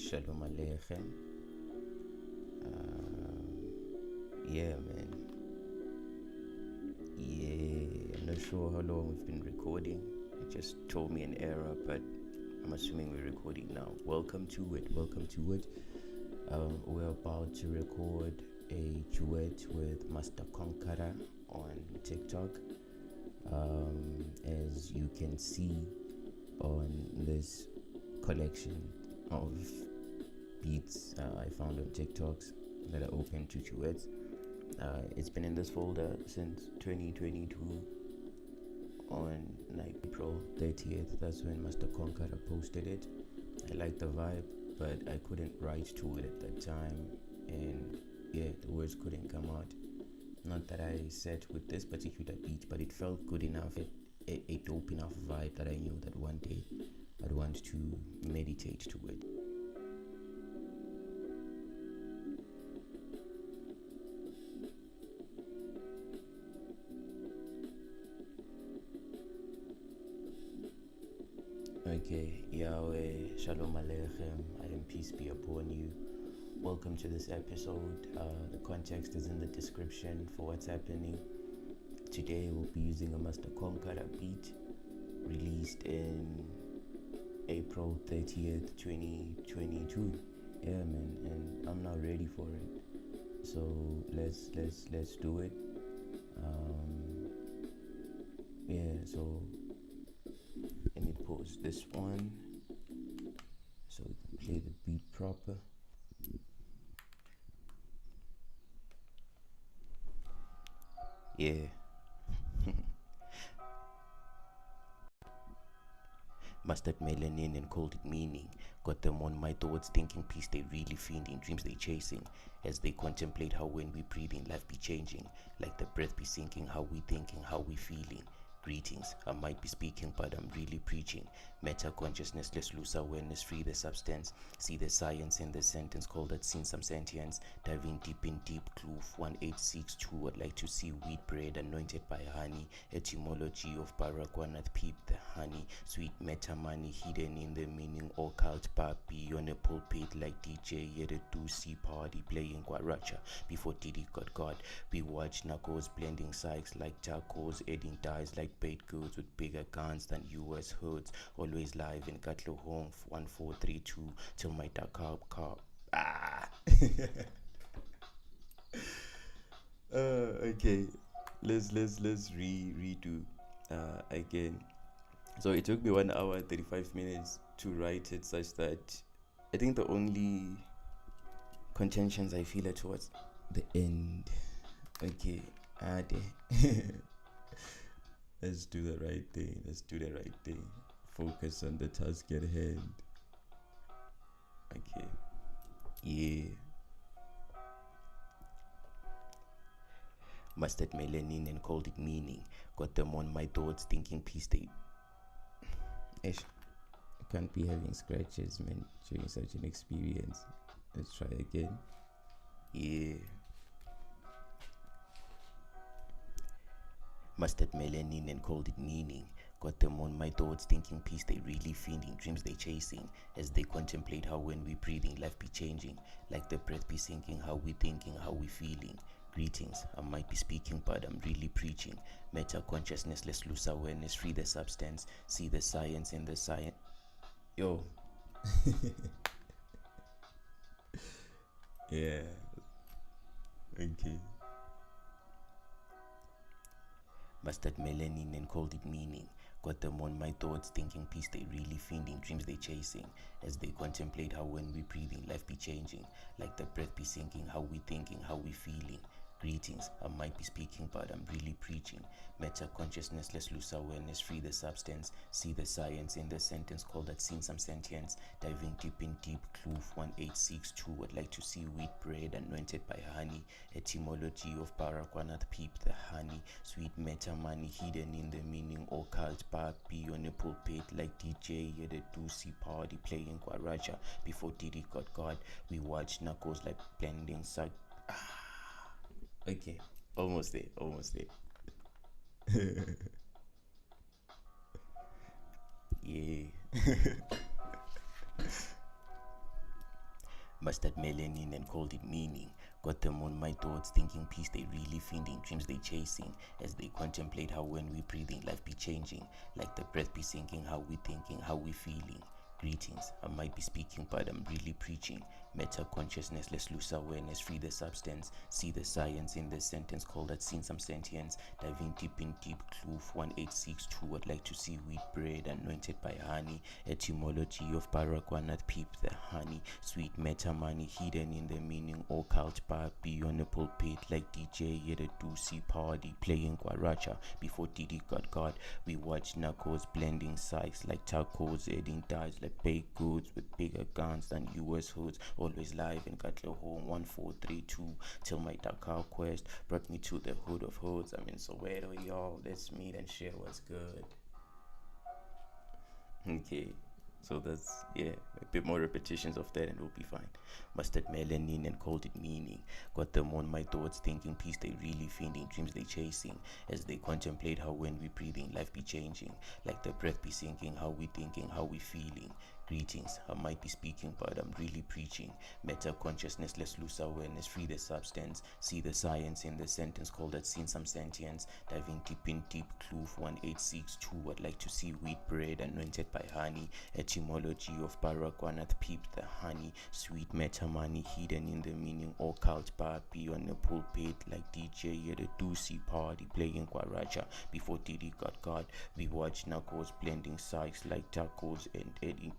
Shalom Aleichem. Yeah, man. Yeah, I'm not sure how long we've been recording. It just told me an error, but I'm assuming we're recording now. Welcome to it. We're about to record a duet with Master Conqueror on TikTok. As you can see on this collection of beats I found on TikToks that are open to duets. It's been in this folder since 2022 on like April 30th. That's when Master Conqueror posted it. I liked the vibe, but I couldn't write to it at that time, and yeah, the words couldn't come out. Not that I set with this particular beat, but it felt good enough, a dope enough vibe that I knew that one day I'd want to meditate to it. Okay, Yahweh, Shalom Aleichem, I am peace be upon you. Welcome to this episode. The context is in the description for what's happening. Today we'll be using a Master Conqueror beat released in April 30th, 2022. Yeah, man, and I'm now ready for it. So let's do it. So let me pause this one so we can play the beat proper. Yeah. Mustard melanin and called it meaning. Got them on my thoughts, thinking peace they really fiending, dreams they chasing. As they contemplate how when we breathing, life be changing. Like the breath be sinking, how we thinking, how we feeling. Greetings, I might be speaking, but I'm really preaching. Meta consciousness, let's lose awareness, free the substance. See the science in the sentence, call that seen some sentience. Diving deep in deep, kloof 1862. I'd like to see wheat bread anointed by honey. Etymology of Paraguanath, peep the honey. Sweet meta money hidden in the meaning. Occult papi on a pulpit like DJ. Yet a do-see party playing Guaracha. Before Diddy got God, we watch Knuckles blending psychs like tacos, adding dyes like baked goods with bigger guns than US hoods. Always live in Katlo Home 1432 till my dark car. Okay, let's redo again. So it took me 1 hour and 35 minutes to write it, such that I think the only contentions I feel are towards the end. Okay, let's do the right thing. Focus on the task at hand. Okay. Yeah. Mustard melanin and called it meaning. Got them on my thoughts, thinking peace they... I can't be having scratches, man, during such an experience. Let's try again. Yeah. Mustard melanin and called it meaning. Got them on my thoughts, thinking peace they really fiending, dreams they chasing. As they contemplate how when we breathing, life be changing. Like the breath be sinking, how we thinking, how we feeling. Greetings, I might be speaking, but I'm really preaching. Meta consciousness, let's lose awareness, free the substance. See the science in the science. Yo. Yeah. Okay. Mustard melanin and called it meaning. Got them on my thoughts, thinking peace they really fiending, dreams they chasing. As they contemplate how when we breathing, life be changing. Like the breath be sinking, how we thinking, how we feeling. Greetings, I might be speaking, but I'm really preaching. Meta consciousness, let's lose awareness, free the substance. See the science in the sentence, call that seen some sentience. Diving deep in deep, kloof 1862. I'd like to see wheat bread anointed by honey. Etymology of Paraguanath, peep the honey. Sweet meta money hidden in the meaning. Occult papi on a pulpit like DJ at a do-see party playing Guaracha. Before Diddy got God, we watch Knuckles like blending psych. Okay, almost there. Yeah. Mustard melanin and called it meaning. Got them on my thoughts, thinking peace they really feeding, dreams they chasing, as they contemplate how when we breathing, life be changing, like the breath be sinking, how we thinking, how we feeling. Greetings, I might be speaking, but I'm really preaching. Meta consciousness, let's lose awareness, free the substance, see the science in this sentence, call that seen some sentience. Diving deep in deep, kloof 1862. I'd like to see wheat bread anointed by honey. Etymology of Paraguanat peep the honey. Sweet meta money hidden in the meaning, occult papi on the pulpit like DJ at a doozy party playing guaracha. Before Diddy got God, we watched knuckles blending sides like tacos, adding dyes like baked goods with bigger guns than US hoods. Always live in Katlo Home 1432 till my Dakar quest brought me to the hood of hoods. I'm in Soweto, y'all. Let's meet and share what's good. Okay, so that's a bit more repetitions of that and we'll be fine. Mustard melanin and called it meaning. Got them on my thoughts, thinking peace they really feeding, dreams they chasing, as they contemplate how when we breathing, life be changing, like the breath be sinking, how we thinking, how we feeling. Greetings, I might be speaking, but I'm really preaching. Meta consciousness, let's lose awareness, free the substance, see the science in the sentence, call that seen some sentience. Diving deep in deep, kloof 1862. I'd like to see wheat bread anointed by honey. Etymology of Paraguanath peep the honey. Sweet meta money hidden in the meaning, occult papi on the pulpit like DJ at a doozy party playing guaracha. Before Diddy got God, we watched knuckles blending sides like tacos and Eddie.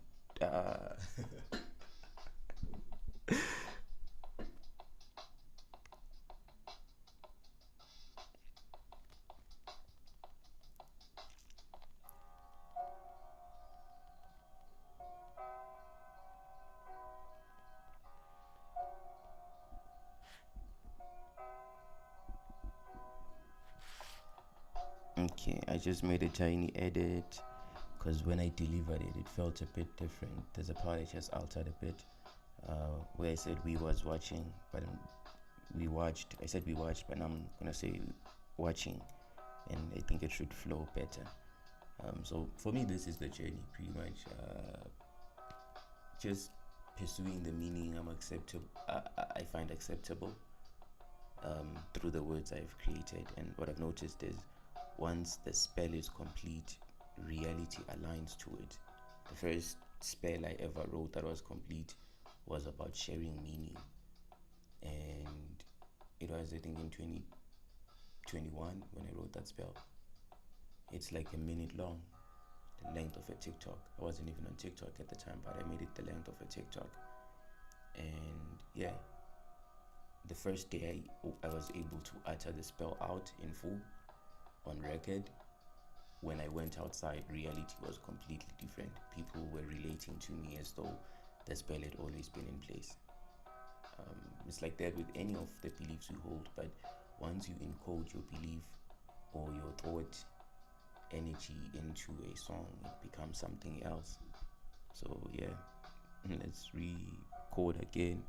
Okay, I just made a tiny edit because when I delivered it, it felt a bit different. There's a part I just altered a bit where I said we was watching, but we watched. I said we watched, but now I'm gonna say watching, and I think it should flow better. So for me, this is the journey, pretty much. Just pursuing the meaning I find acceptable through the words I've created, and what I've noticed is once the spell is complete, reality aligns to it. The first spell I ever wrote that was complete was about sharing meaning, and it was I think in 2021 when I wrote that spell. It's like a minute long, the length of a TikTok. I wasn't even on TikTok at the time, but I made it the length of a TikTok. And the first day I was able to utter the spell out in full on record. When I went outside, reality was completely different. People were relating to me as though the spell had always been in place. It's like that with any of the beliefs you hold, but once you encode your belief or your thought energy into a song, it becomes something else. So let's record again.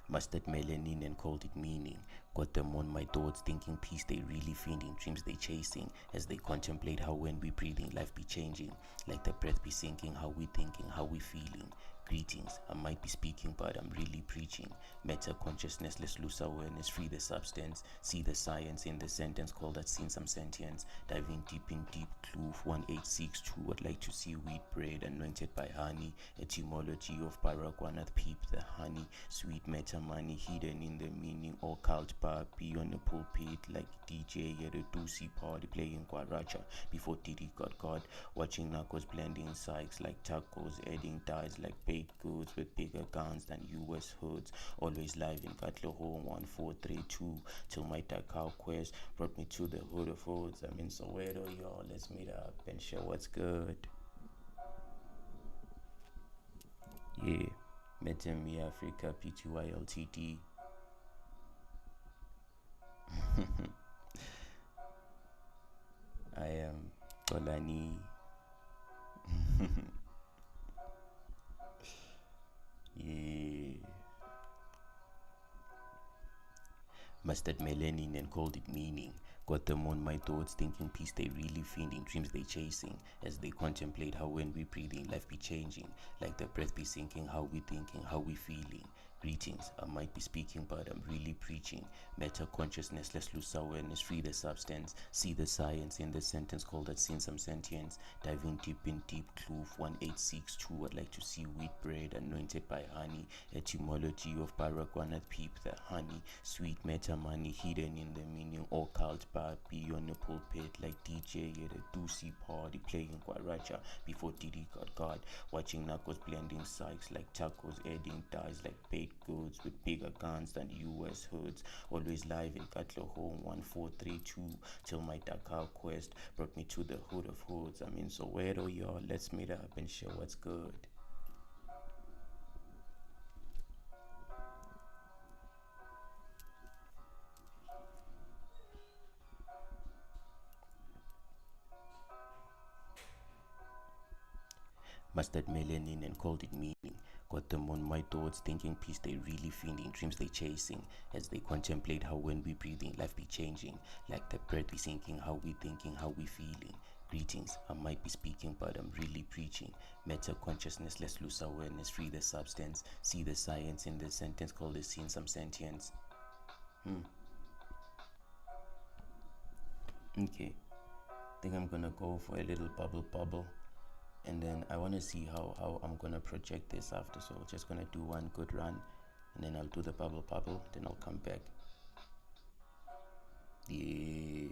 Mustard melanin and called it meaning. Got them on my thoughts, thinking peace they really feeding, dreams they chasing, as they contemplate how when we breathing, life be changing, like the breath be sinking, how we thinking, how we feeling. Greetings, I might be speaking, but I'm really preaching. Meta consciousness, let's lose awareness, free the substance, see the science in the sentence, call that seen some sentience. Diving deep in deep, kloof 1862. I'd like to see wheat bread anointed by honey. Etymology of Paraguanath peep the honey. Sweet meta money hidden in the meaning, occult papi on the pulpit like DJ at a doozy party playing guaracha. Before Diddy got God, watching knuckles blending sides like tacos, adding dyes like baked goods with bigger guns than US hoods. Always live in Katlo Home 1432 till my Dakar quest brought me to the hood of hoods. I'm in Soweto, y'all. Let's meet up and share what's good. Metemi Africa Pty Ltd. I am Golani. Mustard melanin and called it meaning. Got them on my thoughts, thinking peace they really feeling, dreams they chasing, as they contemplate how when we breathing, life be changing, like the breath be sinking, how we thinking, how we feeling. Greetings, I might be speaking, but I'm really preaching. Meta consciousness, let's lose awareness, free the substance, see the science in the sentence called that sin some sentience. Diving deep in deep kloof 1862. I'd like to see wheat bread anointed by honey. Etymology of Baragwana peep the honey. Sweet meta money hidden in the meaning. Or cult Barbie on the pulpit like DJ at a doozy party playing Guaracha before Diddy got God. Watching Narcos blending psychs like tacos, adding dyes like baked goods with bigger guns than US hoods. Always live in Cutler Home 1432 till my Dakar quest brought me to the hood of hoods. I'm in Soweto, y'all. Let's meet up and share what's good. Mustard melanin and called it meaning. Got them on my thoughts, thinking peace they really feeling, dreams they chasing, as they contemplate how when we breathing, life be changing, like the breath be sinking, how we thinking, how we feeling. Greetings, I might be speaking, but I'm really preaching. Meta consciousness, let's lose awareness, free the substance, see the science in the sentence called the scene some sentience. Okay, think I'm gonna go for a little bubble, and then I want to see how I'm gonna project this after. So just gonna do one good run, and then I'll do the bubble, then I'll come back. Yeah.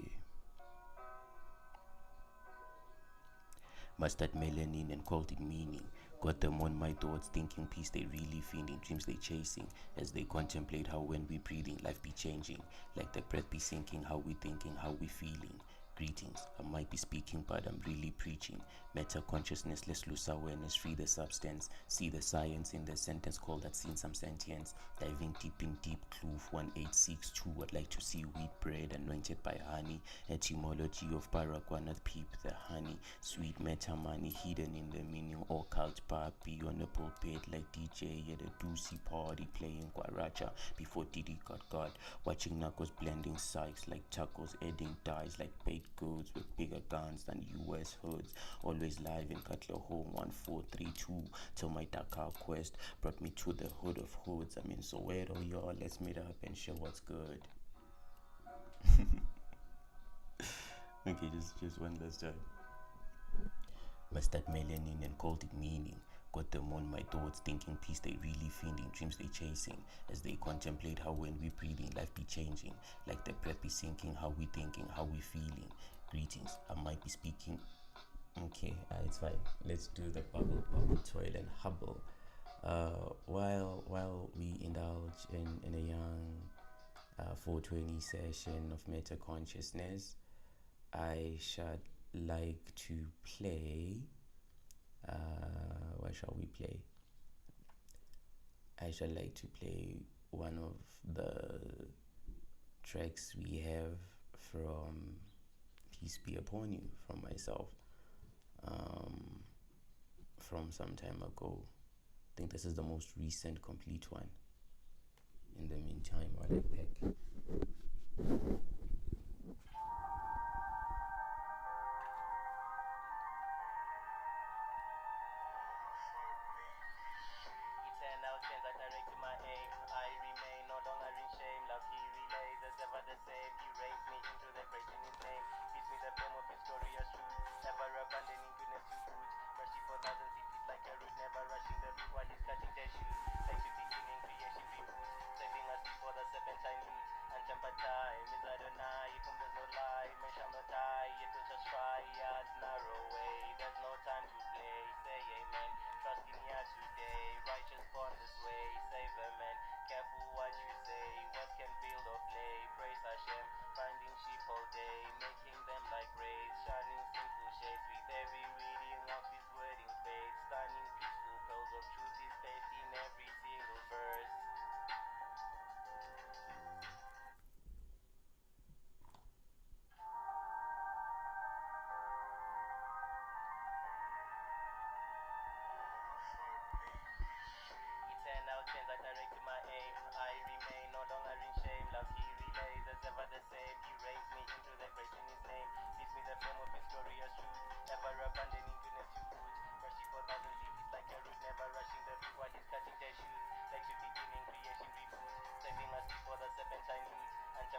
Mustard melanin and called it meaning. Got them on my thoughts, thinking peace they really feeling, dreams they chasing, as they contemplate how when we breathing, life be changing, like the breath be sinking, how we thinking, how we feeling. Greetings, I might be speaking, but I'm really preaching. Meta consciousness, let's lose awareness, free the substance, see the science in the sentence called that scene some sentience. Diving deep in deep kloof 1862. I'd like to see wheat bread anointed by honey. Etymology of Baragwana peep the honey. Sweet meta money hidden in the meaning. Or cult Barbie on the pulpit like DJ at a doozy party playing Guaracha before Diddy got God. Watching Narcos blending psychs like tacos, adding dyes like baked goods with bigger guns than US hoods. Always live in Cutler Home 1432 till my Dakar quest brought me to the hood of hoods. I'm in Soweto, y'all. Let's meet up and share what's good. Okay, just one last time. Mustard melanin and called it meaning. Got them on my thoughts, thinking peace they really feeling, dreams they chasing, as they contemplate how when we breathing, life be changing, like the breath be sinking, how we thinking, how we feeling. Greetings, I might be speaking. Okay, it's fine. Let's do the bubble, toil and hubble. While we indulge in a young 420 session of meta consciousness, I should like to play. What shall we play? I should like to play one of the tracks we have from Peace Be Upon You, from myself, from some time ago. I think this is the most recent complete one. In the meantime, while I pick.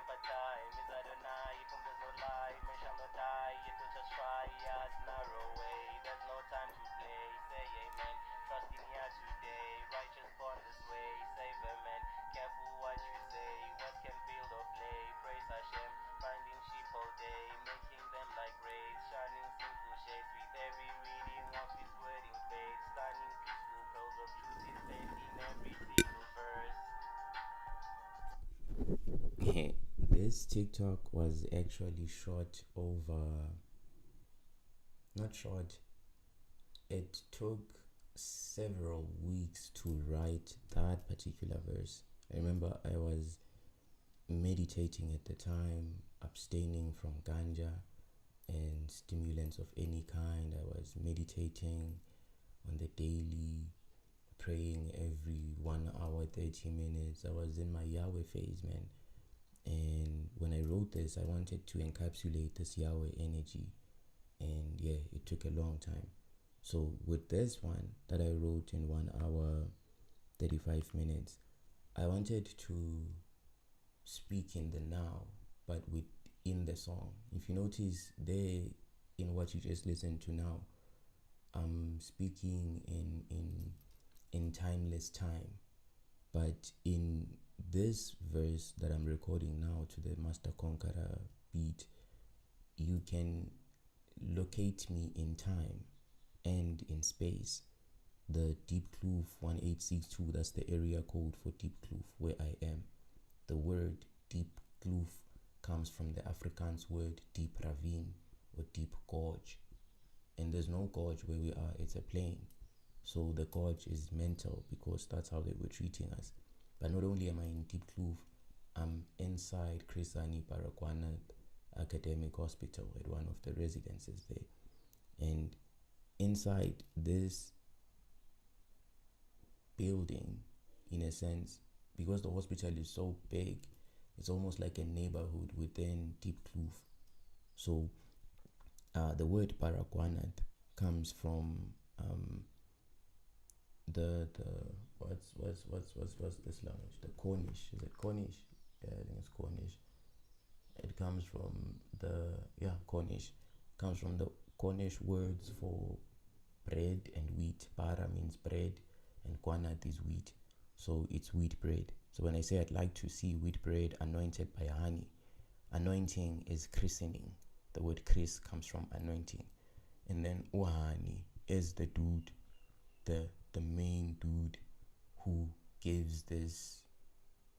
time is Adonai, from there's no lie, men shall not die, it will just try, yeah, it's narrow way, there's no time to play, say amen, trust in Yah today, righteous born this way, save a man, careful what you say, what can build or play, praise Hashem, finding sheep all day, making them like rays, shining sinful shades, with every reading of his word in faith, stunning peaceful pearls of truth is laid in every single verse. This TikTok was actually shot over, not short, it took several weeks to write that particular verse. I remember I was meditating at the time, abstaining from ganja and stimulants of any kind. I was meditating on the daily, praying every 1 hour, 30 minutes. I was in my Yahweh phase, man. And when I wrote this, I wanted to encapsulate this Yahweh energy. And yeah, it took a long time. So with this one that I wrote in 1 hour, 35 minutes, I wanted to speak in the now, but within the song. If you notice there in what you just listened to now, I'm speaking in timeless time. But in this verse that I'm recording now to the Master Conqueror beat, you can locate me in time and in space. The Deep Kloof 1862, that's the area code for Deep Kloof, where I am. The word Deep Kloof comes from the Afrikaans word deep ravine or deep gorge. And there's no gorge where we are, it's a plain. So the gorge is mental because that's how they were treating us. But not only am I in Deep Kloof, I'm inside Chris Hani Baragwanath Academic Hospital at one of the residences there. And inside this building, in a sense, because the hospital is so big, it's almost like a neighborhood within Deep Kloof. So the word Baragwanath comes from the what's this language? The Cornish. Is it Cornish? Yeah, I think it's Cornish. It comes from the Cornish. Comes from the Cornish words for bread and wheat. Para means bread and Kwanath is wheat. So it's wheat bread. So when I say I'd like to see wheat bread anointed by honey, anointing is christening. The word Chris comes from anointing. And then Uhani is the dude, the main dude who gives this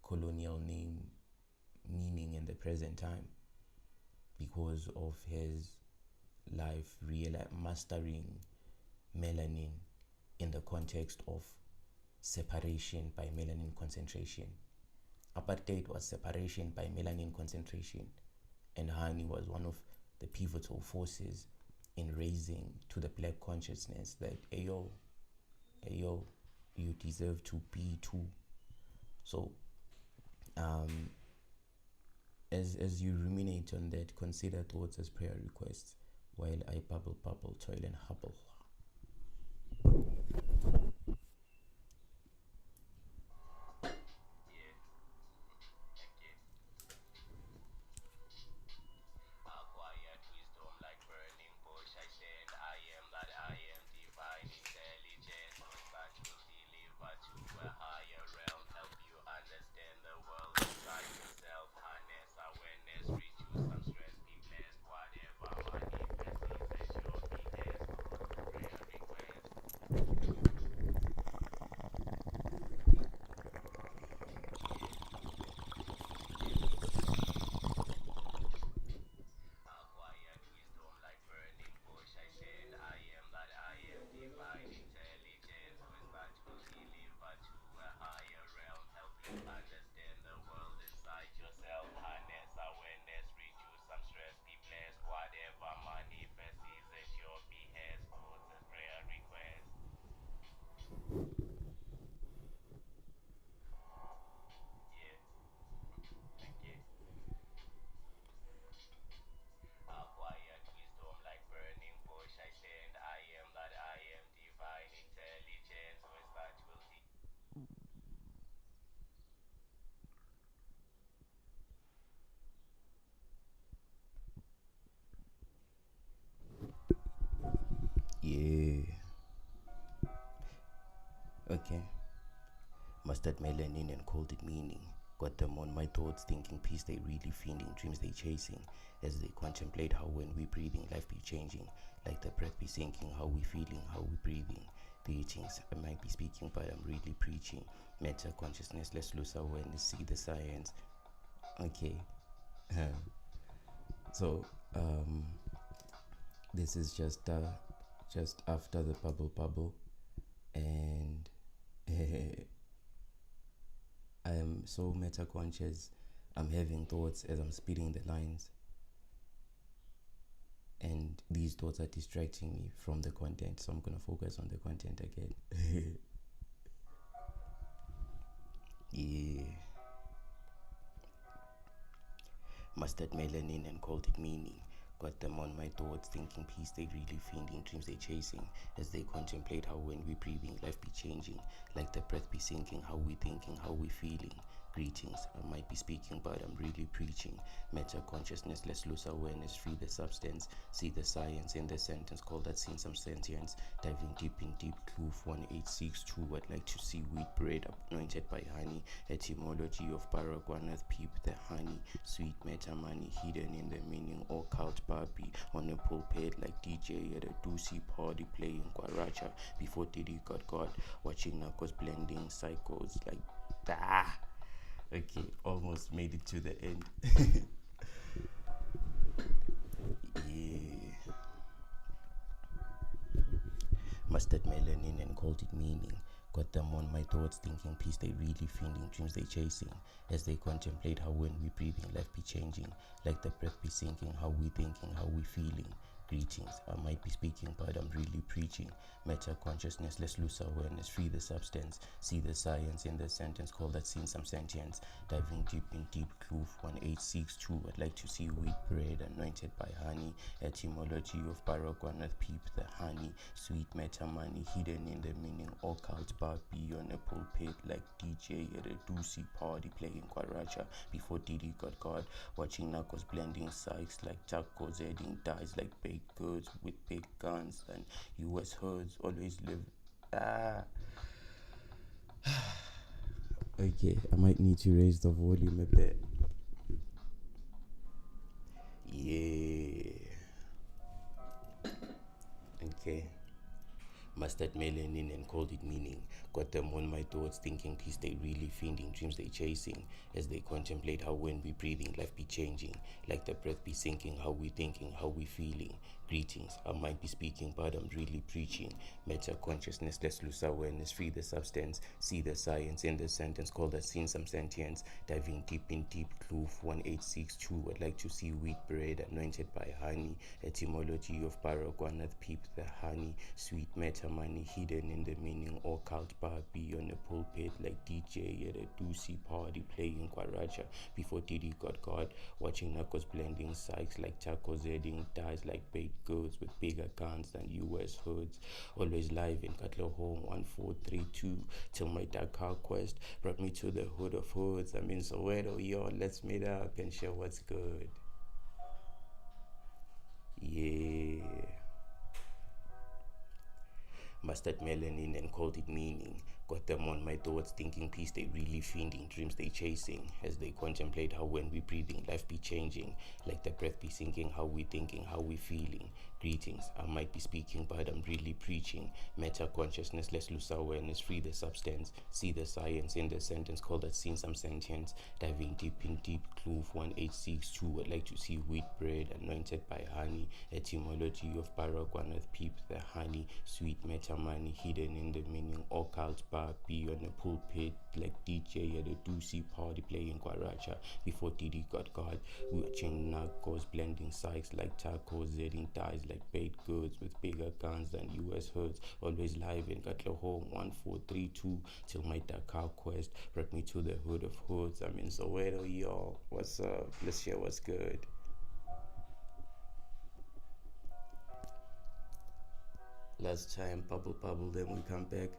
colonial name meaning in the present time because of his life mastering melanin in the context of separation by melanin concentration. Apartheid was separation by melanin concentration, and Hani was one of the pivotal forces in raising to the black consciousness that ayo, you deserve to be too. So as you ruminate on that, consider thoughts as prayer requests while I bubble, toil and hubble. Mustard melanin and called it meaning. Got them on my thoughts, thinking peace they really feeling, dreams they chasing. As they contemplate how when we breathing, life be changing. Like the breath be sinking, how we feeling, how we breathing. The things I might be speaking, but I'm really preaching. Meta consciousness, let's lose awareness, see the science. Okay. So, this is just after the bubble, and I am so meta conscious. I'm having thoughts as I'm speeding the lines, and these thoughts are distracting me from the content, so I'm gonna focus on the content again. Yeah. Mustard melanin and called it meaning. Got them on my thoughts, thinking peace they really feeling, dreams they chasing. As they contemplate how when we breathing, life be changing. Like the breath be sinking, how we thinking, how we feeling. Greetings, I might be speaking, but I'm really preaching. Meta consciousness, let's lose awareness, free the substance. See the science in the sentence, call that scene some sentience. Diving deep in deep, clue 1862. I'd like to see wheat bread anointed by honey. Etymology of paraguanath, peep the honey. Sweet meta money hidden in the meaning, or cult Barbie on a pulpit like DJ at a doozy party playing Guaracha before Diddy got caught watching Narcos blending psychos like that. Okay, almost made it to the end. Yeah. Mustard melanin and called it meaning. Got them on my thoughts, thinking peace they really feeling, dreams they chasing. As they contemplate how when we breathing, life be changing. Like the breath be sinking, how we thinking, how we feeling. Greetings, I might be speaking, but I'm really preaching. Meta consciousness, let's lose awareness, free the substance. See the science in the sentence, call that scene some sentience. Diving deep in deep, clue 1862. I'd like to see wheat bread anointed by honey. Etymology of paraguanath, peep the honey. Sweet meta money hidden in the meaning, occult Barbie on a pulpit like DJ at a doozy party playing Guaracha before Diddy got caught watching Narcos blending psychs like tacos, adding dyes like baked goods with big guns, and US herds always live. Okay, I might need to raise the volume a bit. Yeah. Okay. Mustard melanin and called it meaning. Got them on my thoughts, thinking peace they really feeling, dreams they chasing. As they contemplate how when we breathing, life be changing. Like the breath be sinking, how we thinking, how we feeling. Greetings, I might be speaking, but I'm really preaching. Meta consciousness, let's lose awareness, free the substance. See the science in the sentence, call that scene some sentience. Diving deep in deep, clue 1862. I'd like to see wheat bread anointed by honey. Etymology of paraguanath, peep the honey. Sweet meta money hidden in the meaning, or cult Barbie on a pulpit like DJ at a doozy party playing Guaracha before Diddy got caught watching Narcos blending psychs like tacos, adding dyes like baked goods with bigger guns than US hoods. Always live in Cutler Home 1432 till my dark car quest brought me to the hood of hoods. I'm in Soweto, yo, let's meet up and share what's good. Yeah. Mustard melanin and called it meaning. Got them on my thoughts, thinking peace they really feeling, dreams they chasing. As they contemplate how when we breathing, life be changing. Like the breath be sinking, how we thinking, how we feeling. Greetings, I might be speaking, but I'm really preaching. Meta consciousness, let's lose awareness, free the substance. See the science in the sentence, call that scene some sentience. Diving deep in deep, clue 1862. I'd like to see wheat bread anointed by honey. Etymology of paraguanath, peep the honey. Sweet meta money hidden in the meaning, occult Barbie on a pulpit like DJ at a doozy party playing Guaracha before Diddy got caught watching Narcos blending psychs like tacos, adding dyes like baked goods with bigger guns than US hoods. Always live in Cutler Home 1432 till my Dakar quest brought me to the hood of hoods. I'm in Soweto, y'all. What's up? Let's share what's good. Last time, bubble, then we come back.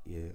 Yeah.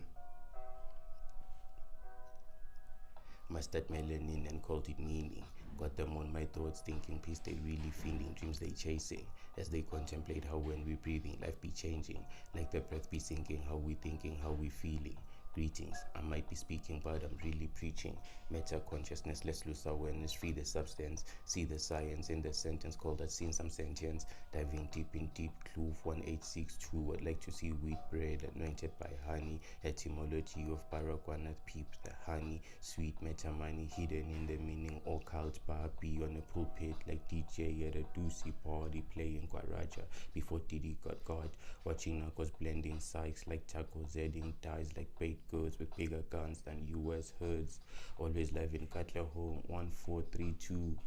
Mustard melanin and called it meaning. Got them on my thoughts, thinking peace they really feeling, dreams they chasing. As they contemplate how when we breathing, life be changing. Like the breath be sinking, how we thinking, how we feeling. Greetings, I might be speaking, but I'm really preaching. Meta consciousness, let's lose awareness, free the substance, see the science in the sentence called as seen some sentience. Diving deep in deep, clue 1862. Would like to see wheat bread anointed by honey. Etymology of paraguanat peep, the honey, sweet meta money hidden in the meaning. Occult Barbie on a pulpit like DJ at a doozy party playing Guaraja before Diddy got God. Watching Narcos blending psychs like tacos, adding dies like bait goods with bigger guns than US herds. Always live in Cutler Home 1432.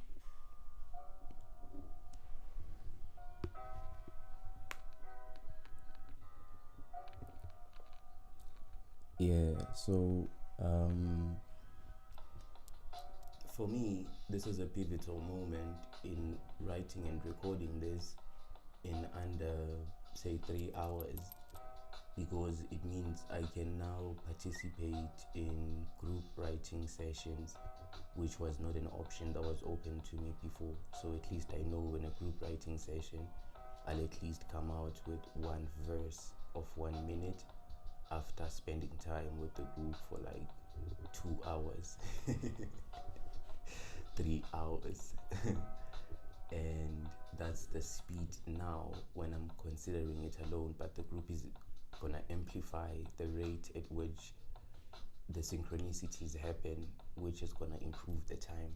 Yeah, so for me, this is a pivotal moment in writing and recording this in under, say, 3 hours, because it means I can now participate in group writing sessions, which was not an option that was open to me before. So at least I know in a group writing session, I'll at least come out with one verse of 1 minute after spending time with the group for like 2 hours. 3 hours. And that's the speed now when I'm considering it alone, but the group is gonna amplify the rate at which the synchronicities happen, which is gonna improve the time.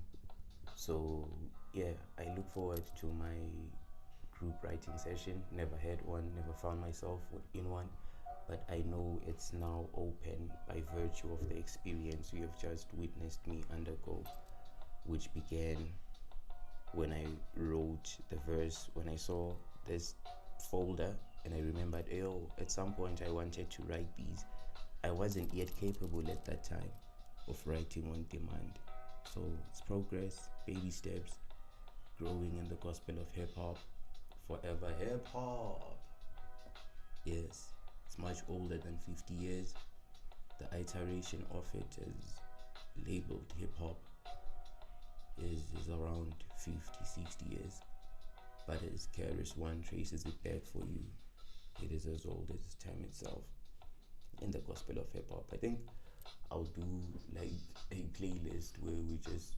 So yeah, I look forward to my group writing session. Never had one, never found myself in one, but I know it's now open by virtue of the experience you have just witnessed me undergo, which began when I wrote the verse, when I saw this folder and I remembered, at some point I wanted to write these. I wasn't yet capable at that time of writing on demand. So it's progress, baby steps, growing in the gospel of hip hop, forever hip hop. Yes, it's much older than 50 years. The iteration of it is labeled hip hop is around 50, 60 years. But as KRS ONE traces it back for you, it is as old as time itself in the gospel of hip hop. I think I'll do like a playlist where we just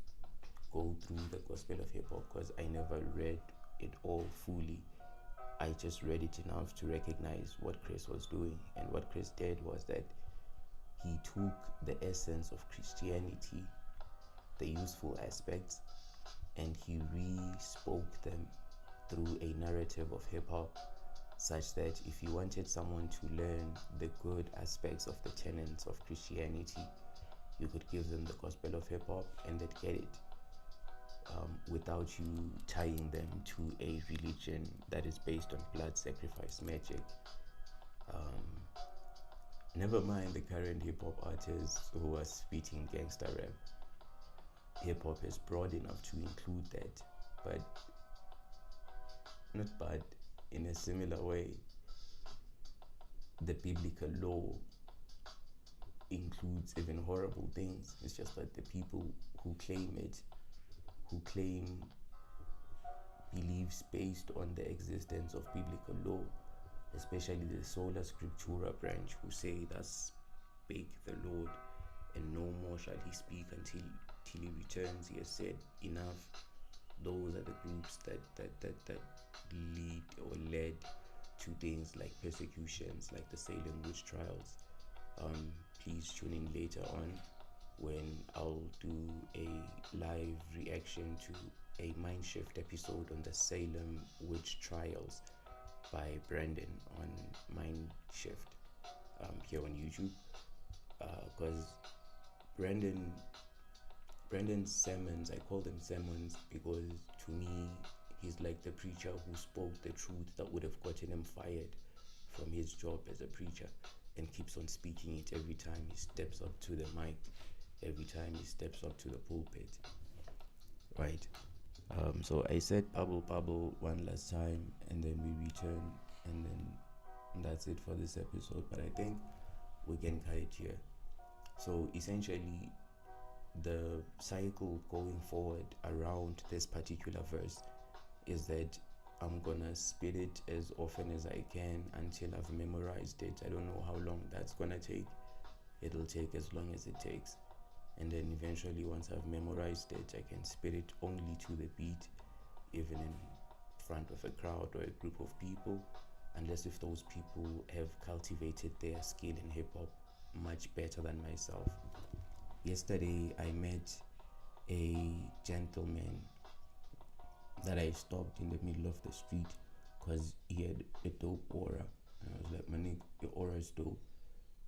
go through the gospel of hip hop, because I never read it all fully. I just read it enough to recognize what Chris was doing. And what Chris did was that he took the essence of Christianity, the useful aspects, and he re-spoke them through a narrative of hip-hop, such that if you wanted someone to learn the good aspects of the tenets of Christianity, you could give them the gospel of hip-hop and they'd get it, without you tying them to a religion that is based on blood sacrifice magic. Never mind the current hip-hop artists who are spitting gangster rap. Hip-hop is broad enough to include that, but not bad. In a similar way, the biblical law includes even horrible things. It's just that the people who claim it, who claim beliefs based on the existence of biblical law, especially the sola scriptura branch, who say, thus spake the Lord, and no more shall he speak until he returns. He has said enough. Those are the groups that lead or led to things like persecutions, like the Salem witch trials. Please tune in later on when I'll do a live reaction to a Mindshift episode on the Salem witch trials by Brandon on Mindshift here on YouTube, because Brandon's sermons, I call them sermons because to me he's like the preacher who spoke the truth that would have gotten him fired from his job as a preacher, and keeps on speaking it every time he steps up to the mic, every time he steps up to the pulpit, right? So I said bubble one last time, and then we return, and then that's it for this episode. But I think we can cut it here. So essentially, the cycle going forward around this particular verse is that I'm gonna spit it as often as I can until I've memorized it. I don't know how long that's gonna take, it'll take as long as it takes. And then eventually, once I've memorized it, I can spit it only to the beat, even in front of a crowd or a group of people, unless if those people have cultivated their skill in hip hop much better than myself. Yesterday, I met a gentleman that I stopped in the middle of the street because he had a dope aura. And I was like, man, your aura is dope.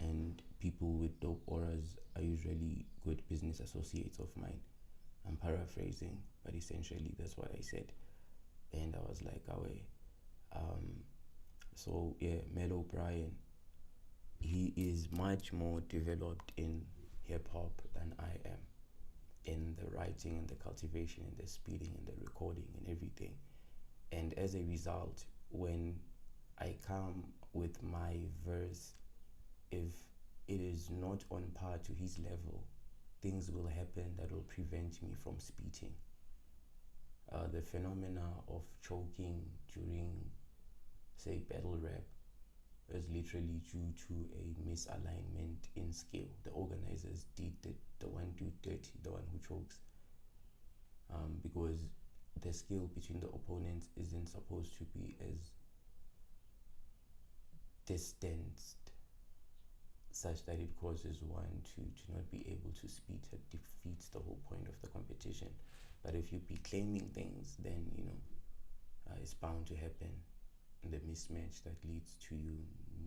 And people with dope auras are usually good business associates of mine. I'm paraphrasing, but essentially that's what I said. And I was like, so yeah, Mel O'Brien, he is much more developed in hip hop than I am, in the writing and the cultivation and the speeding and the recording and everything. And as a result, when I come with my verse, if it is not on par to his level, things will happen that will prevent me from speaking. The phenomena of choking during, say, battle rap is literally due to a misalignment in skill. The organizers did the one dude dirty, the one who chokes, because the skill between the opponents isn't supposed to be as distanced such that it causes one to not be able to speak. It defeats the whole point of the competition. But if you be claiming things, then it's bound to happen. The mismatch that leads to you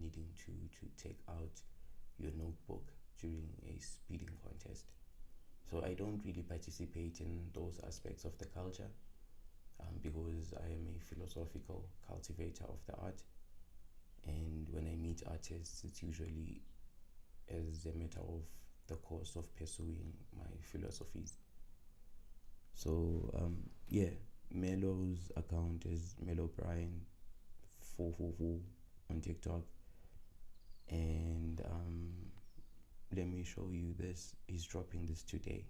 needing to take out your notebook during a speeding contest. So I don't really participate in those aspects of the culture, because I am a philosophical cultivator of the art. And when I meet artists, it's usually as a matter of the course of pursuing my philosophies. So yeah, Melo's account is Melo Brian 444 on TikTok, and let me show you this. He's dropping this today.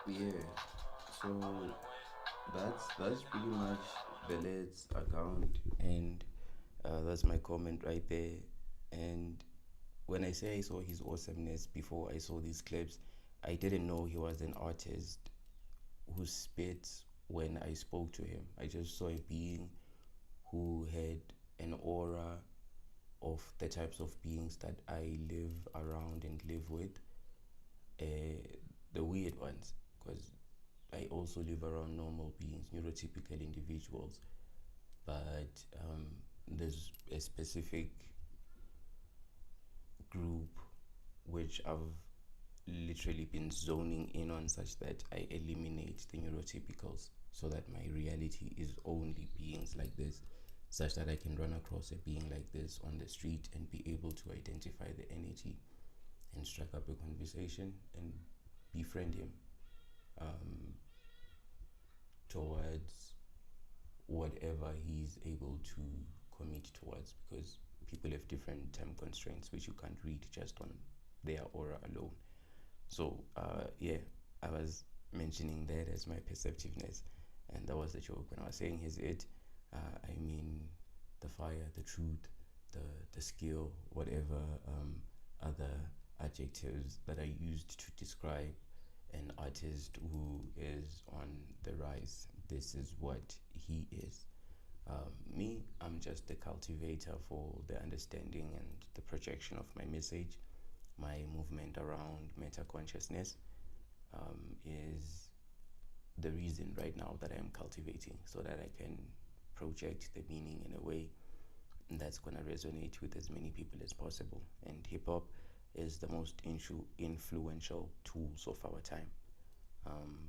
Yeah, so that's pretty much Belet's account, and that's my comment right there. And when I say I saw his awesomeness before I saw these clips, I didn't know he was an artist who spits when I spoke to him. I just saw a being who had an aura of the types of beings that I live around and live with, the weird ones, because I also live around normal beings, neurotypical individuals, but there's a specific group which I've literally been zoning in on, such that I eliminate the neurotypicals so that my reality is only beings like this, such that I can run across a being like this on the street and be able to identify the energy and strike up a conversation and befriend him towards whatever he's able to commit towards, because people have different time constraints which you can't read just on their aura alone. So yeah, I was mentioning that as my perceptiveness, and that was the joke. When I was saying he's it, I mean the fire, the truth, the skill, whatever other adjectives that are used to describe an artist who is on the rise. This is what he is. I'm just the cultivator for the understanding and the projection of my message. My movement around meta consciousness is the reason right now that I am cultivating, so that I can project the meaning in a way that's going to resonate with as many people as possible. And hip hop is the most influential tools of our time.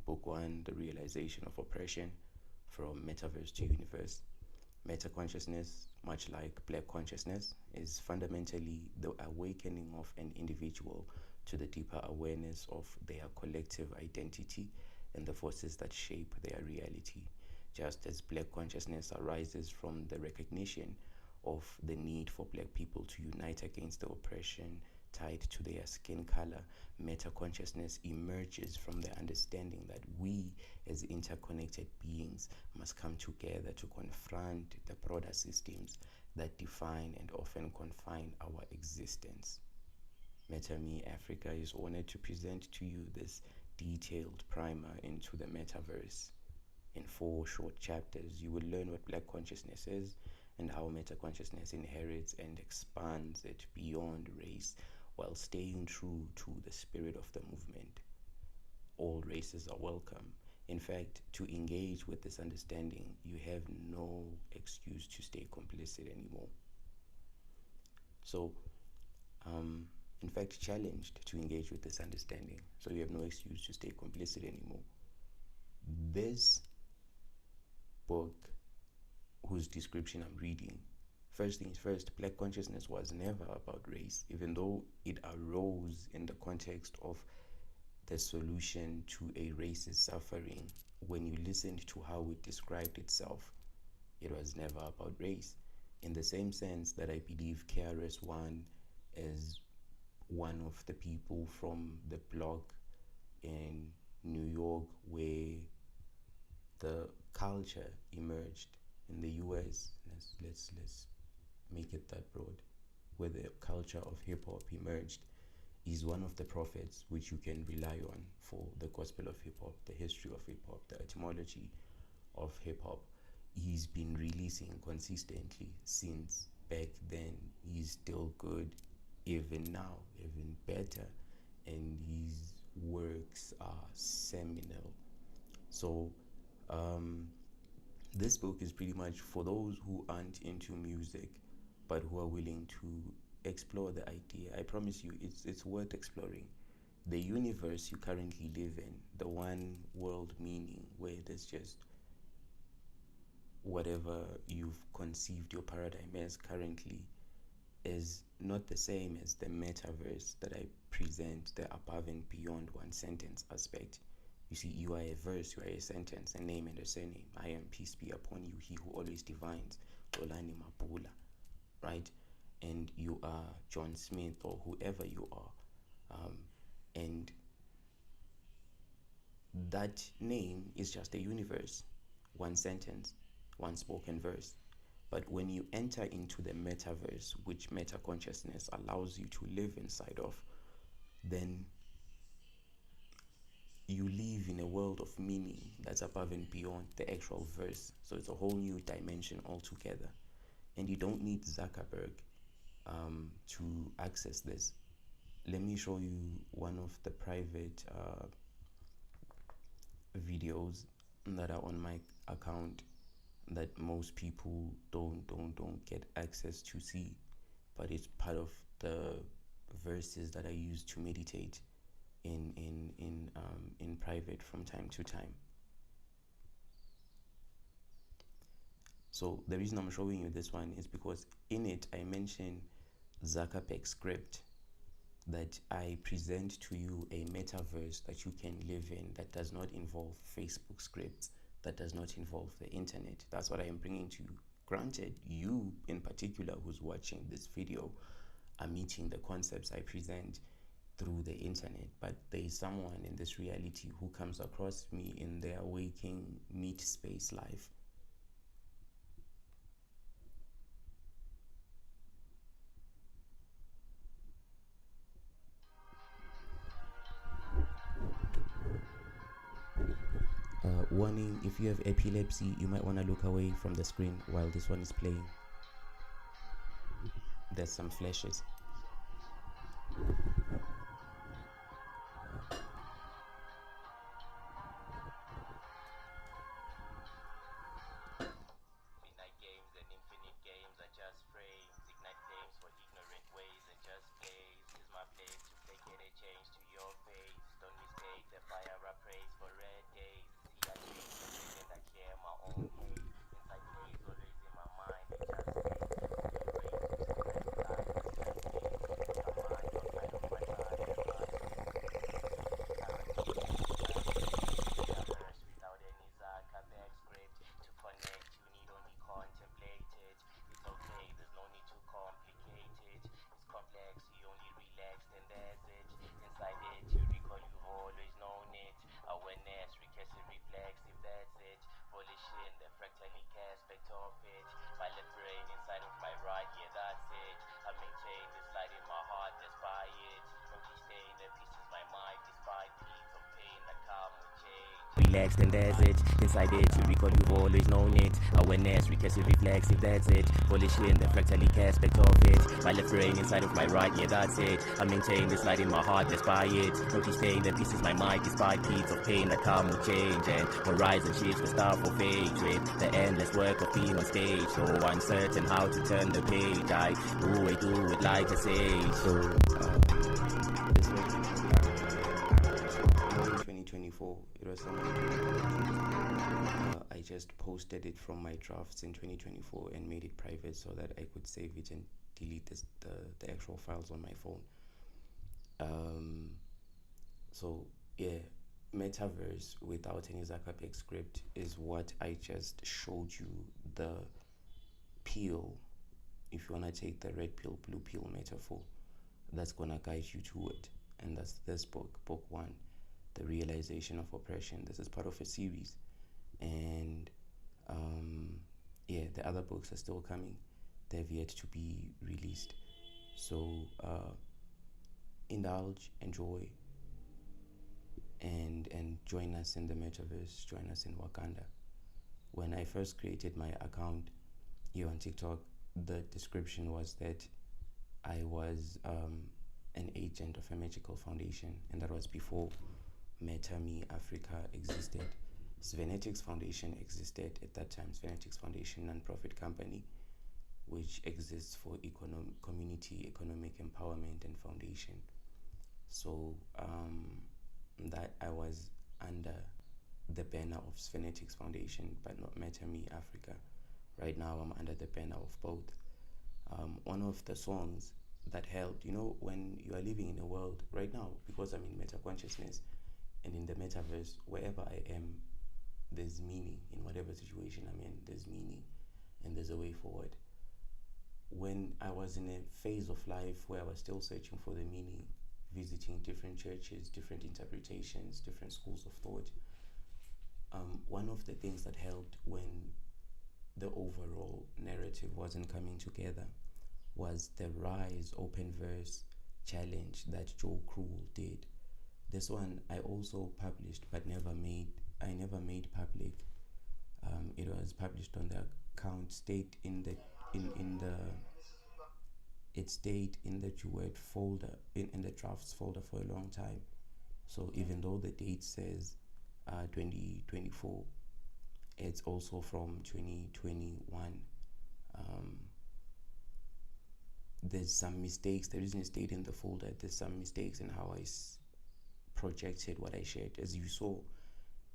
Book one, The Realization of Oppression, from Metaverse to Universe. Meta consciousness, much like black consciousness, is fundamentally the awakening of an individual to the deeper awareness of their collective identity and the forces that shape their reality. Just as black consciousness arises from the recognition of the need for black people to unite against the oppression tied to their skin color, meta consciousness emerges from the understanding that we, as interconnected beings, must come together to confront the broader systems that define and often confine our existence. Meta Me Africa is honored to present to you this detailed primer into the metaverse. In 4 short chapters, you will learn what black consciousness is and how meta consciousness inherits and expands it beyond race while staying true to the spirit of the movement. All races are welcome. In fact, to engage with this understanding, you have no excuse to stay complicit anymore. So, in fact, challenged to engage with this understanding. So you have no excuse to stay complicit anymore. This book, whose description I'm reading, first things first, black consciousness was never about race, even though it arose in the context of the solution to a racist suffering. When you listened to how it described itself, it was never about race. In the same sense that I believe KRS One is one of the people from the block in New York where the culture emerged. In the US, let's make it that broad, where the culture of hip hop emerged, is one of the prophets which you can rely on for the gospel of hip hop, the history of hip hop, the etymology of hip hop. He's been releasing consistently since back then. He's still good even now, even better, and his works are seminal. So this book is pretty much for those who aren't into music but who are willing to explore the idea. I promise you, it's worth exploring. The universe you currently live in, the one world meaning where there's just whatever you've conceived your paradigm as currently, is not the same as the metaverse that I present, the above and beyond one sentence aspect. You see, you are a verse, you are a sentence, a name and a surname. I am, peace be upon you, he who always divines, Olani Mabula, right? And you are John Smith or whoever you are. And that name is just a universe, one sentence, one spoken verse. But when you enter into the metaverse, which meta consciousness allows you to live inside of, then you live in a world of meaning that's above and beyond the actual verse. So it's a whole new dimension altogether. And you don't need Zuckerberg to access this. Let me show you one of the private videos that are on my account that most people don't get access to see, but it's part of the verses that I use to meditate in private from time to time. So the reason I'm showing you this one is because in it I mention Zuckerberg's script, that I present to you a metaverse that you can live in that does not involve Facebook scripts, that does not involve the internet. That's what I am bringing to you. Granted, you in particular who's watching this video are meeting the concepts I present through the internet, but there is someone in this reality who comes across me in their waking meet space life. Warning, if you have epilepsy, you might want to look away from the screen while this one is playing. There's some flashes. Relaxed and that's it. Inside it, you recall you've always known it. Awareness, recursive reflexive, that's it. Volition, the fractalic aspect of it. My left brain inside of my right, yeah, that's it. I maintain this light in my heart, despite it. Notice staying that this is my mind, despite beats of pain that come with change. And horizon shifts the star for fate. With the endless work of being on stage. So uncertain how to turn the page. I do it like I say. So, this was 2024. It was something I just posted it from my drafts in 2024 and made it private so that I could save it and delete the actual files on my phone. So yeah, metaverse without any Zuckerberg script is what I just showed you. The pill, if you want to take the red pill blue pill metaphor, that's gonna guide you to it. And that's this book 1, The Realization of Oppression. This is part of a series, and yeah, the other books are still coming. They've yet to be released. So indulge, enjoy, and join us in the metaverse. Join us in Wakanda. When I first created my account here on TikTok, the description was that I was an agent of a magical foundation, and that was before MetaMe Africa existed. Svenetics Foundation existed at that time. Svenetics Foundation, non-profit company, which exists for community economic empowerment and foundation. So that I was under the banner of Svenetics Foundation, but not MetaMe Africa. Right now, I'm under the banner of both. One of the songs that helped, when you are living in a world right now, because I'm in meta consciousness and in the metaverse, wherever I am, there's meaning. In whatever situation I'm in, there's meaning and there's a way forward. When I was in a phase of life where I was still searching for the meaning, visiting different churches, different interpretations, different schools of thought, one of the things that helped when the overall narrative wasn't coming together was the Rise Open Verse challenge that Joe Cruel did. This one I also published but never made public. It was published on the account, stayed in the Duet folder, in the drafts folder for a long time. So even though the date says 2024, it's also from 2021. There's some mistakes. The reason it stayed in the folder, there's some mistakes in how I projected what I shared. As you saw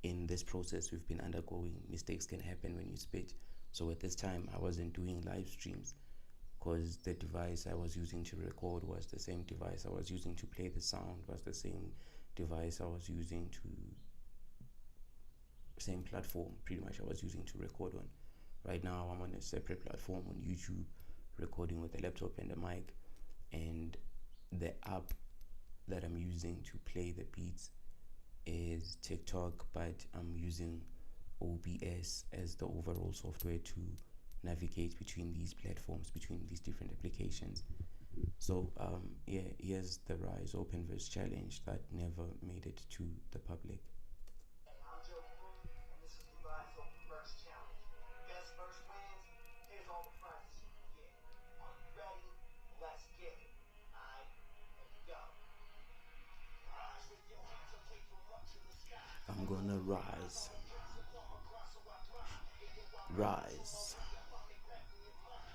in this process we've been undergoing, mistakes can happen when you spit. So at this time I wasn't doing live streams because the device I was using to record was the same device I was using to play the sound, was the same device I was using to, same platform pretty much I was using to record on. Right now I'm on a separate platform on YouTube, recording with a laptop and a mic, and the app that I'm using to play the beats is TikTok, but I'm using OBS as the overall software to navigate between these platforms, between these different applications. So yeah, here's the Rise Openverse challenge that never made it to the public. I'm gonna rise. Rise.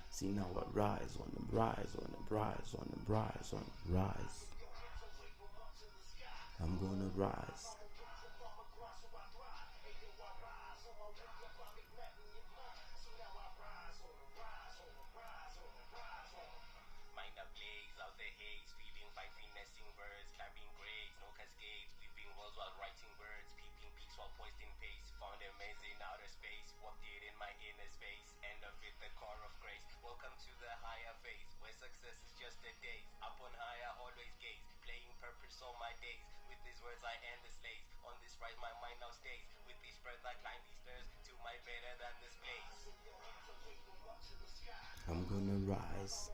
See now I rise on them, rise on them, rise on them, rise on them, rise. I'm gonna rise. I'm gonna rise.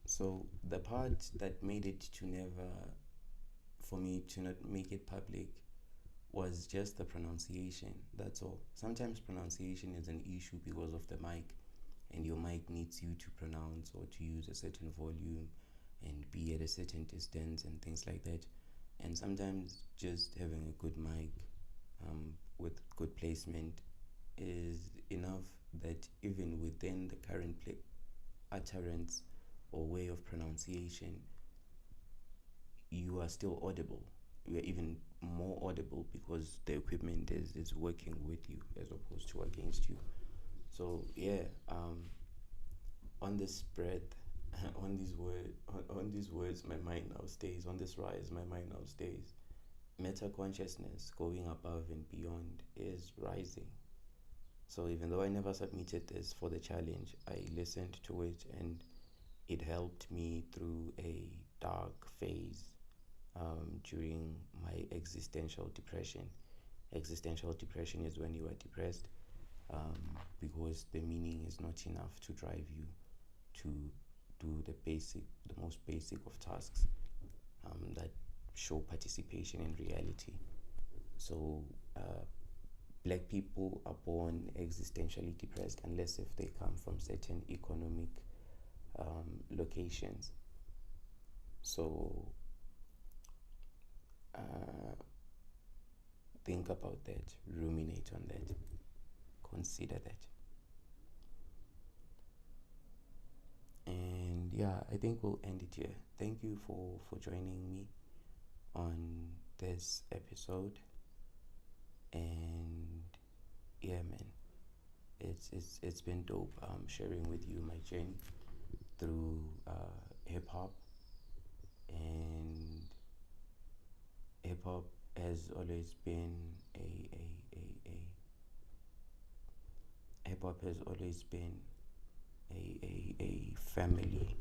So the part that made it to never, for me to not make it public, was just the pronunciation. That's all. Sometimes pronunciation is an issue because of the mic, and your mic needs you to pronounce or to use a certain volume and be at a certain distance and things like that. And sometimes just having a good mic with good placement is enough that even within the current utterance or way of pronunciation, you are still audible. You are even more audible because the equipment is working with you as opposed to against you. So yeah, on this breath, on these words, my mind now stays. On this rise, my mind now stays. Meta consciousness, going above and beyond, is rising. So even though I never submitted this for the challenge, I listened to it and it helped me through a dark phase during my existential depression. Existential depression is when you are depressed because the meaning is not enough to drive you to do the most basic of tasks that show participation in reality. So black people are born existentially depressed unless if they come from certain economic locations. So think about that, ruminate on that, consider that. And yeah, I think we'll end it here. Thank you for joining me on this episode. And yeah, man, it's been dope sharing with you my journey through hip hop. And hip hop has always been hip hop has always been a family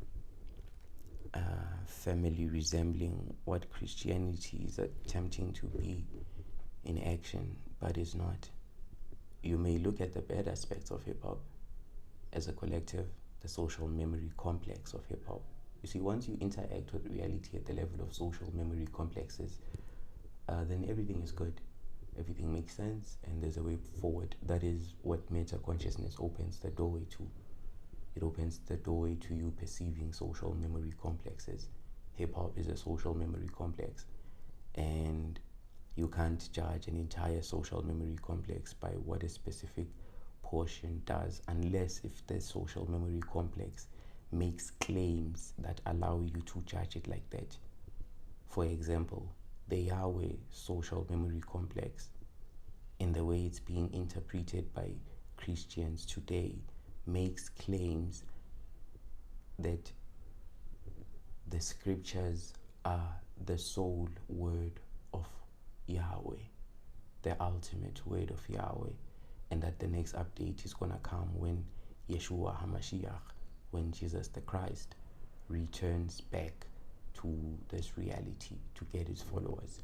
resembling what Christianity is attempting to be in action, but is not. You may look at the bad aspects of hip hop as a collective, the social memory complex of hip hop. You see, once you interact with reality at the level of social memory complexes, then everything is good. Everything makes sense, and there's a way forward. That is what meta consciousness opens the doorway to. It opens the doorway to you perceiving social memory complexes. Hip hop is a social memory complex, and you can't judge an entire social memory complex by what a specific portion does, unless if the social memory complex makes claims that allow you to judge it like that. For example, the Yahweh social memory complex, in the way it's being interpreted by Christians today, makes claims that the scriptures are the sole word of Yahweh, the ultimate word of Yahweh, and that the next update is gonna come when Yeshua HaMashiach, when Jesus the Christ returns back to this reality to get his followers.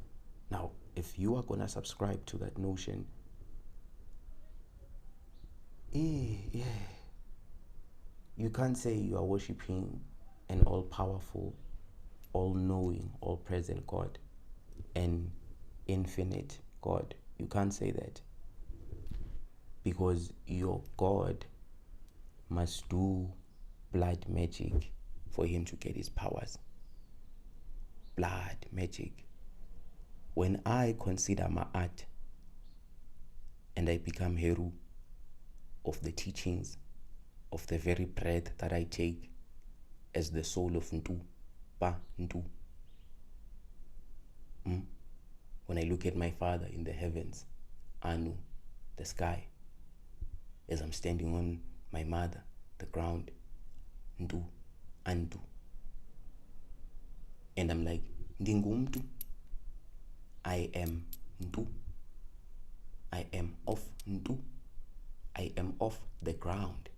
Now, if you are gonna subscribe to that notion, you can't say you are worshiping an all-powerful, all-knowing, all-present God, an infinite God. You can't say that, because your God must do blood magic for him to get his powers. Blood magic. When I consider my art and I become Heru of the teachings of the very breath that I take as the soul of Ntu, Pa Ntu. When I look at my father in the heavens, Anu, the sky, as I'm standing on my mother, the ground, Ntu, Antu. And I'm like, Ndingumtu, I am Ntu. I am of Ntu. I am of the ground.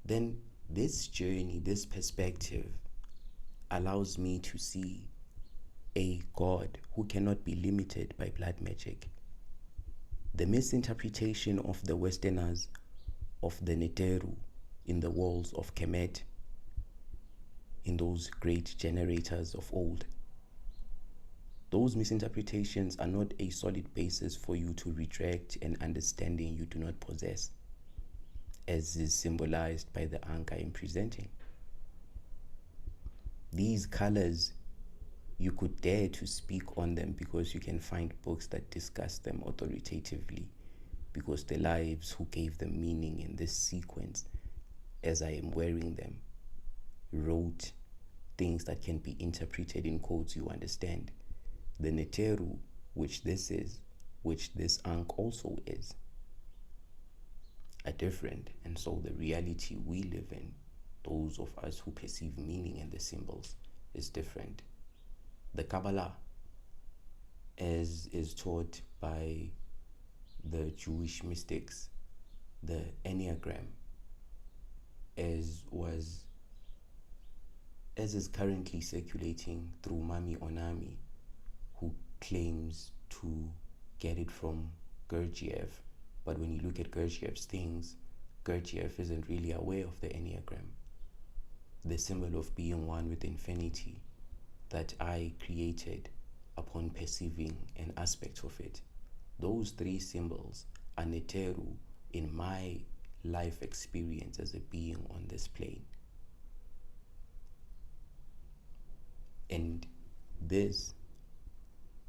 Then this journey, this perspective allows me to see a God who cannot be limited by blood magic. The misinterpretation of the Westerners of the Neteru in the walls of Kemet, in those great generators of old, those misinterpretations are not a solid basis for you to reject an understanding you do not possess, as is symbolized by the anchor I'm presenting. These colors, you could dare to speak on them because you can find books that discuss them authoritatively, because the lives who gave them meaning in this sequence, as I am wearing them, wrote things that can be interpreted in codes you understand. The Neteru, which this is, which this Ankh also is, are different, and so the reality we live in, those of us who perceive meaning in the symbols, is different. The Kabbalah, as is taught by the Jewish mystics, the Enneagram, as is currently circulating through Mami Onami, who claims to get it from Gurdjieff. But when you look at Gurdjieff's things, Gurdjieff isn't really aware of the Enneagram, the symbol of being one with infinity that I created upon perceiving an aspect of it. Those three symbols are Neteru in my life experience as a being on this plane. And this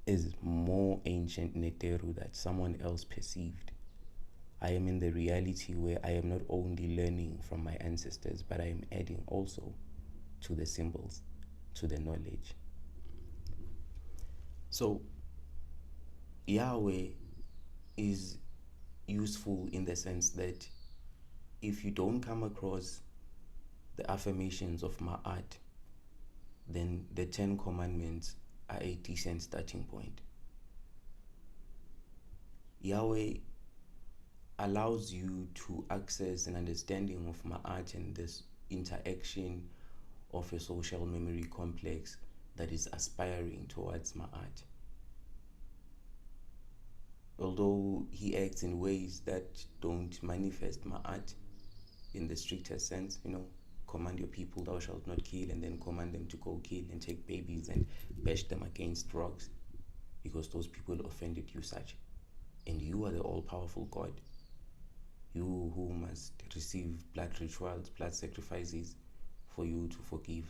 is more ancient Neteru that someone else perceived. I am in the reality where I am not only learning from my ancestors, but I am adding also to the symbols, to the knowledge. So Yahweh is useful in the sense that if you don't come across the affirmations of my art, then the 10 Commandments are a decent starting point. Yahweh allows you to access an understanding of my art and this interaction of a social memory complex that is aspiring towards my art. Although he acts in ways that don't manifest my art in the strictest sense, command your people, thou shalt not kill, and then command them to go kill and take babies and bash them against rocks because those people offended you such. And you are the all-powerful God. You who must receive blood rituals, blood sacrifices for you to forgive.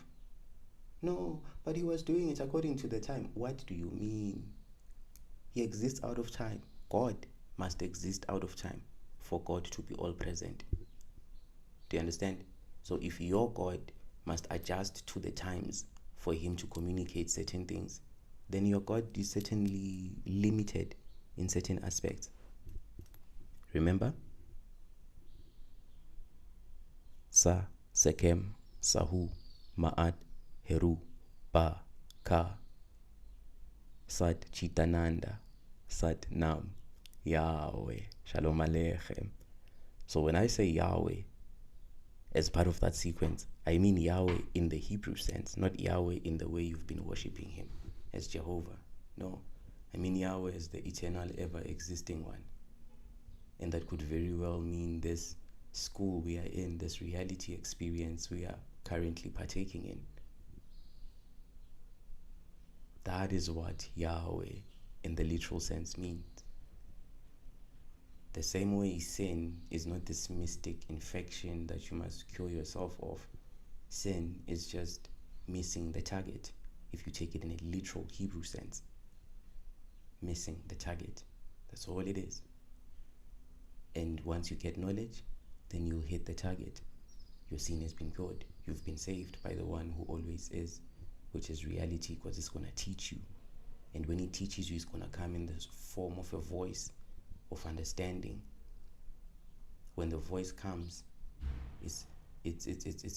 No, but he was doing it according to the time. What do you mean? He exists out of time. God must exist out of time for God to be all present. Do you understand? So if your God must adjust to the times for him to communicate certain things, then your God is certainly limited in certain aspects. Remember? Sa, Sekem, Sahu, Ma'at, Heru, Ba, Ka, Sat Chitananda, Sat Nam, Yahweh, Shalom Aleichem. So when I say Yahweh, as part of that sequence, I mean Yahweh in the Hebrew sense, not Yahweh in the way you've been worshipping him as Jehovah. No, I mean Yahweh as the eternal, ever-existing one. And that could very well mean this school we are in, this reality experience we are currently partaking in. That is what Yahweh in the literal sense means. The same way sin is not this mystic infection that you must cure yourself of. Sin is just missing the target, if you take it in a literal Hebrew sense. Missing the target. That's all it is. And once you get knowledge, then you'll hit the target. Your sin has been cured. You've been saved by the one who always is, which is reality, because it's going to teach you. And when he teaches you, it's going to come in the form of a voice of understanding. When the voice comes, it's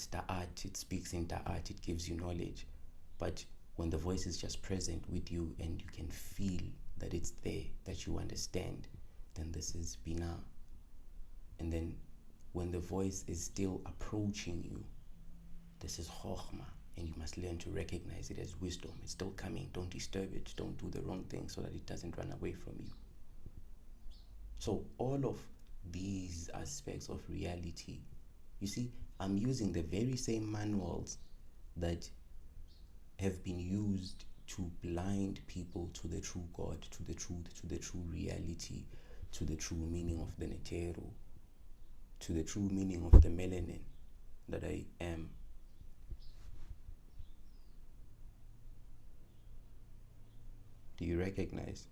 ta'at, it speaks in ta'at, it gives you knowledge. But when the voice is just present with you and you can feel that it's there, that you understand, then this is bina. And then when the voice is still approaching you, this is chokhmah, and you must learn to recognize it as wisdom. It's still coming. Don't disturb it. Don't do the wrong thing so that it doesn't run away from you. So all of these aspects of reality, you see, I'm using the very same manuals that have been used to blind people to the true God, to the truth, to the true reality, to the true meaning of the netero, to the true meaning of the melanin that I am. Do you recognize?